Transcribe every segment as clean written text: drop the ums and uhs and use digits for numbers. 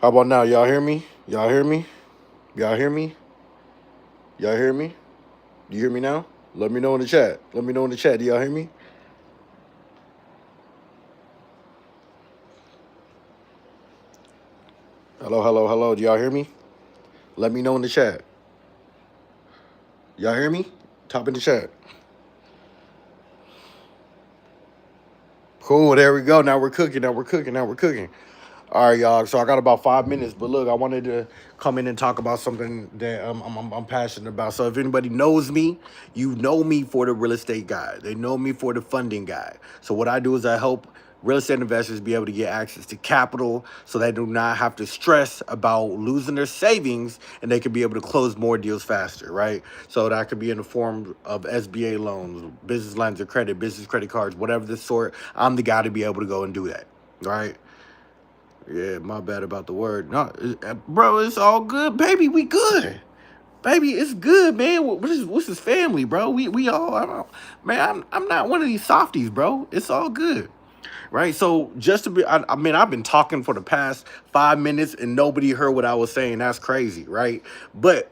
How about now? Y'all hear me? Y'all hear me? Y'all hear me? Y'all hear me? Do you hear me now? Let me know in the chat. Let me know in the chat. Do y'all hear me? Hello, hello, hello. Do y'all hear me? Let me know in the chat. Y'all hear me? Top in the chat. Cool. There we go. Now we're cooking. Now we're cooking. Now we're cooking. All right, y'all. So I got about 5 minutes, but look, I wanted to come in and talk about something that I'm passionate about. So if anybody knows me, you know me for the real estate guy. They know me for the funding guy. So what I do is I help real estate investors be able to get access to capital so they do not have to stress about losing their savings and they can be able to close more deals faster, right? So that could be in the form of SBA loans, business lines of credit, business credit cards, whatever the sort. I'm the guy to be able to go and do that, right? Yeah, my bad about the word. No, bro, it's all good, baby. We good, baby. It's good, man. What's his family, bro? We all. I don't, man. I'm not one of these softies, bro. It's all good, right? So just to be, I mean, I've been talking for the past 5 minutes and nobody heard what I was saying. That's crazy, right? But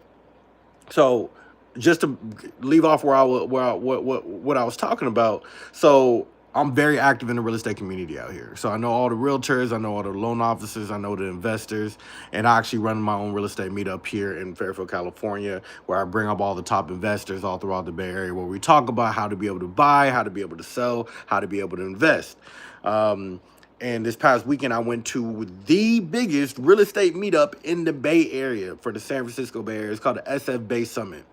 so just to leave off where I wa- where I, what I was talking about. So I'm very active in the real estate community out here. So I know all the realtors, I know all the loan officers, I know the investors, and I actually run my own real estate meetup here in Fairfield, California, where I bring up all the top investors all throughout the Bay Area, where we talk about how to be able to buy, how to be able to sell, how to be able to invest. Um, and this past weekend, I went to the biggest real estate meetup in the Bay Area for the San Francisco Bay Area. It's called the SF Bay Summit.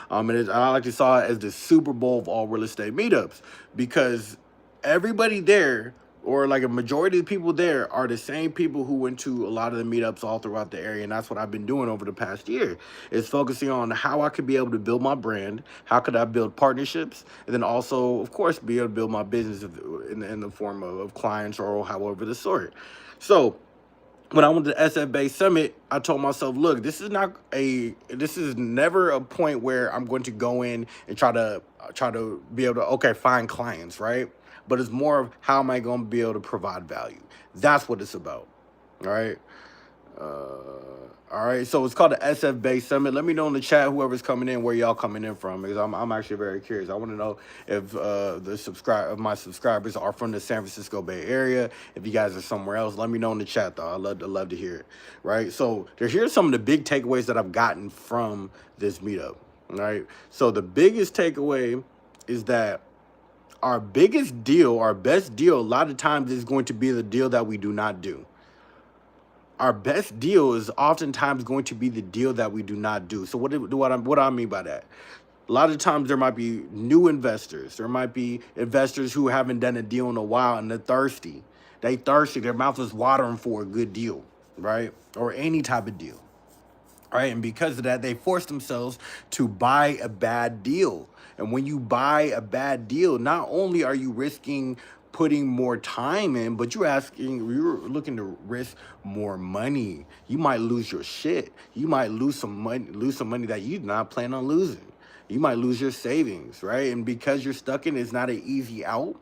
I actually saw it as the Super Bowl of all real estate meetups because everybody there, or like a majority of the people there, are the same people who went to a lot of the meetups all throughout the area. And that's what I've been doing over the past year, is focusing on how I could be able to build my brand, how could I build partnerships, and then also, of course, be able to build my business in the form of clients or however the sort. So when I went to the SF Bay Summit, I told myself, look, this is never a point where I'm going to go in and try to be able to, okay, find clients, right? But it's more of how am I going to be able to provide value? That's what it's about, all right? All right, so it's called the SF Bay Summit. Let me know in the chat whoever's coming in, where y'all coming in from, because I'm actually very curious. I want to know if if my subscribers are from the San Francisco Bay Area. If you guys are somewhere else, let me know in the chat though. I love to hear it. Right. So here's some of the big takeaways that I've gotten from this meetup. Right. So the biggest takeaway is that our biggest deal, our best deal, a lot of times is going to be the deal that we do not do. Our best deal is oftentimes going to be the deal that we do not do. So what I mean by that? A lot of times there might be new investors. There might be investors who haven't done a deal in a while and they're thirsty. They thirsty. Their mouth is watering for a good deal, right? Or any type of deal, right? And because of that, they force themselves to buy a bad deal. And when you buy a bad deal, not only are you risking putting more time in, but you're looking to risk more money. You might lose your shit. You might lose some money that you do not plan on losing. You might lose your savings, right? And because you're stuck in, it's not an easy out.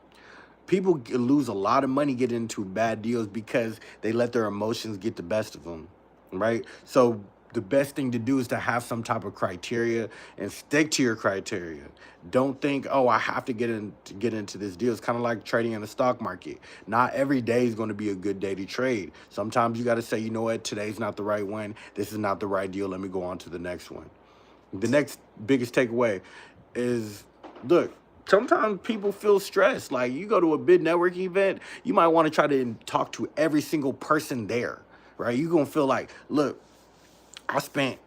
People lose a lot of money getting into bad deals because they let their emotions get the best of them, right? So the best thing to do is to have some type of criteria and stick to your criteria. Don't think, oh, I have to get into this deal. It's kind of like trading in the stock market. Not every day is going to be a good day to trade. Sometimes you got to say, you know what, today's not the right one. This is not the right deal. Let me go on to the next one. The next biggest takeaway is, look, sometimes people feel stressed. Like you go to a big networking event, you might want to try to talk to every single person there, right? You're gonna feel like, look, I spent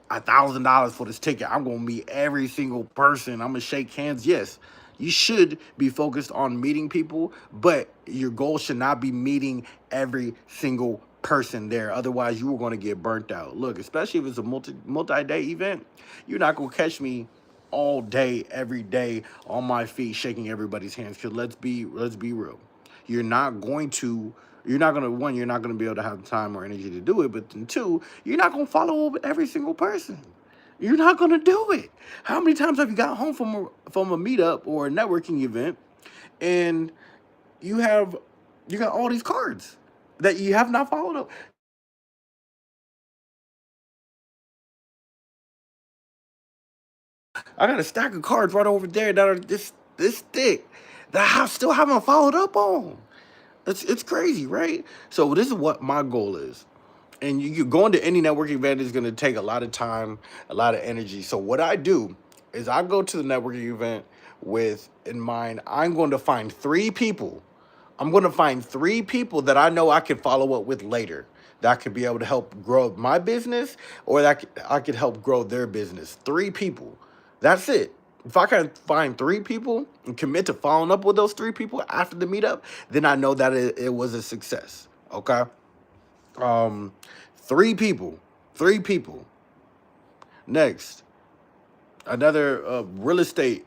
$1,000 for this ticket. I'm gonna meet every single person. I'm gonna shake hands. Yes, you should be focused on meeting people, but your goal should not be meeting every single person there. Otherwise, you are going to get burnt out. Look, especially if it's a multi-day event, you're not gonna catch me all day, every day on my feet, shaking everybody's hands. Cause let's be real. You're not going to you're not gonna one, you're not gonna be able to have the time or energy to do it, but then two, you're not gonna follow up with every single person. You're not gonna do it. How many times have you got home from a meetup or a networking event and you have you got all these cards that you have not followed up? I got a stack of cards right over there that are this thick that I still haven't followed up on. It's crazy, right? So this is what my goal is. And you going to any networking event is going to take a lot of time, a lot of energy. So what I do is I go to the networking event with in mind I'm going to find three people. I'm going to find three people that I know I can follow up with later that could be able to help grow my business or I could help grow their business. Three people. That's it. If I can find three people and commit to following up with those three people after the meetup, then I know that it was a success. Okay. Um, three people. Three people. Next, another real estate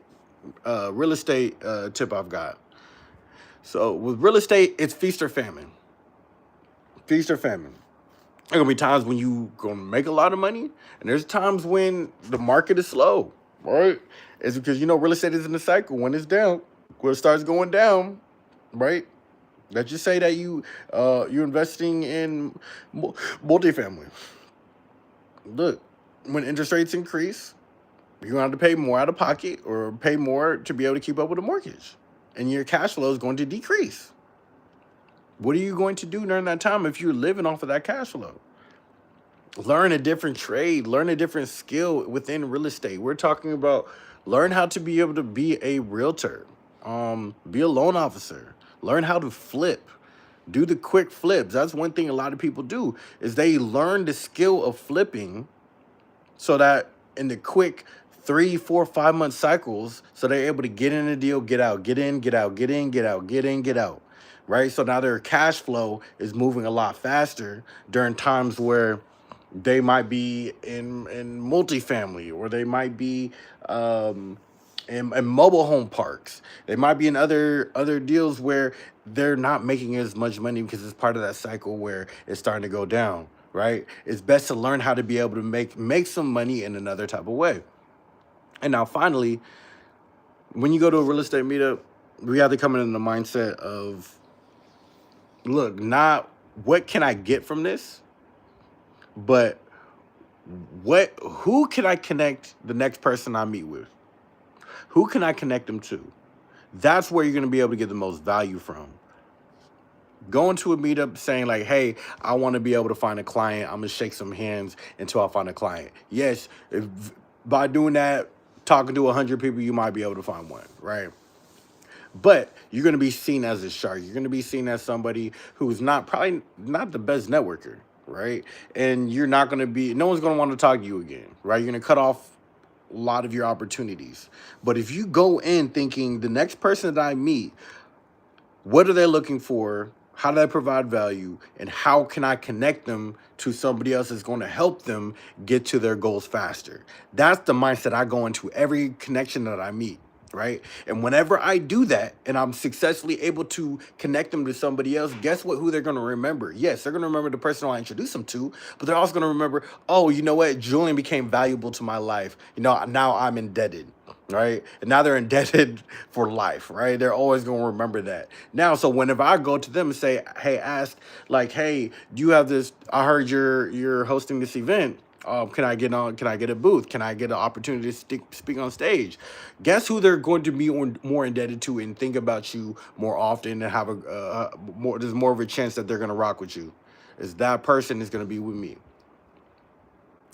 tip I've got. So with real estate, it's feast or famine. Feast or famine. There gonna be times when you gonna make a lot of money, and there's times when the market is slow, right? It's because real estate is in a cycle. When it's down, when it starts going down, right? Let's just say that you're investing in multifamily. Look, when interest rates increase, you're gonna have to pay more out of pocket or pay more to be able to keep up with the mortgage, and your cash flow is going to decrease. What are you going to do during that time if you're living off of that cash flow? Learn a different trade, learn a different skill within real estate. We're talking about learn how to be able to be a realtor, be a loan officer, learn how to flip, do the quick flips. That's one thing a lot of people do is they learn the skill of flipping so that in the quick 3, 4, 5 month cycles, so they're able to get in a deal, get out, get in, get out, get in, get out, get in, get out. Right. So now their cash flow is moving a lot faster during times where they might be in multifamily or they might be in mobile home parks. They might be in other deals where they're not making as much money because it's part of that cycle where it's starting to go down. Right? It's best to learn how to be able to make some money in another type of way. And now finally, when you go to a real estate meetup, we have to come in the mindset of look, not what can I get from this, but who can I connect the next person I meet with? Who can I connect them to? That's where you're going to be able to get the most value from. Going to a meetup saying like, hey, I want to be able to find a client. I'm going to shake some hands until I find a client. Yes, by doing that, talking to 100 people, you might be able to find one, right? But you're going to be seen as a shark. You're going to be seen as somebody who's probably not the best networker, right? And you're not going to be, no one's going to want to talk to you again, right? You're going to cut off a lot of your opportunities. But if you go in thinking the next person that I meet, what are they looking for? How do I provide value? And how can I connect them to somebody else that's going to help them get to their goals faster? That's the mindset I go into every connection that I meet, right? And whenever I do that and I'm successfully able to connect them to somebody else, guess who they're going to remember? Yes, they're going to remember the person I introduced them to, but they're also going to remember, oh, you know what? Julian became valuable to my life. Now I'm indebted. Right. And now they're indebted for life. Right. They're always going to remember that. Now, so whenever I go to them and say, hey, ask like, hey, do you have this? I heard you're hosting this event. Can I get on? Can I get a booth? Can I get an opportunity to speak on stage? Guess who they're going to be more indebted to and think about you more often and have there's more of a chance that they're going to rock with you. Is that person is going to be with me.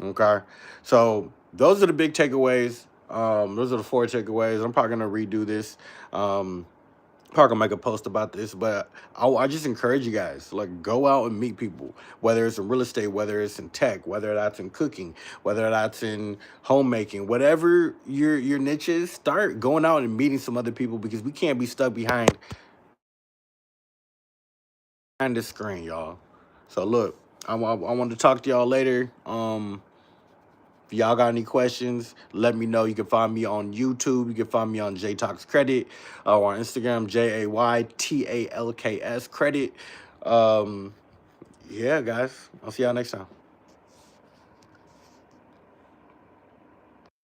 Okay. So those are the big takeaways. Those are the 4 takeaways. I'm probably gonna redo this. Probably gonna make a post about this, but I just encourage you guys, like, go out and meet people, whether it's in real estate, whether it's in tech, whether that's in cooking, whether that's in homemaking, whatever your niche is, start going out and meeting some other people because we can't be stuck behind the screen, y'all. So look, I want to talk to y'all later. If y'all got any questions, let me know. You can find me on YouTube. You can find me on J Talks Credit or on Instagram, JAYTALKS Credit. Yeah, guys. I'll see y'all next time.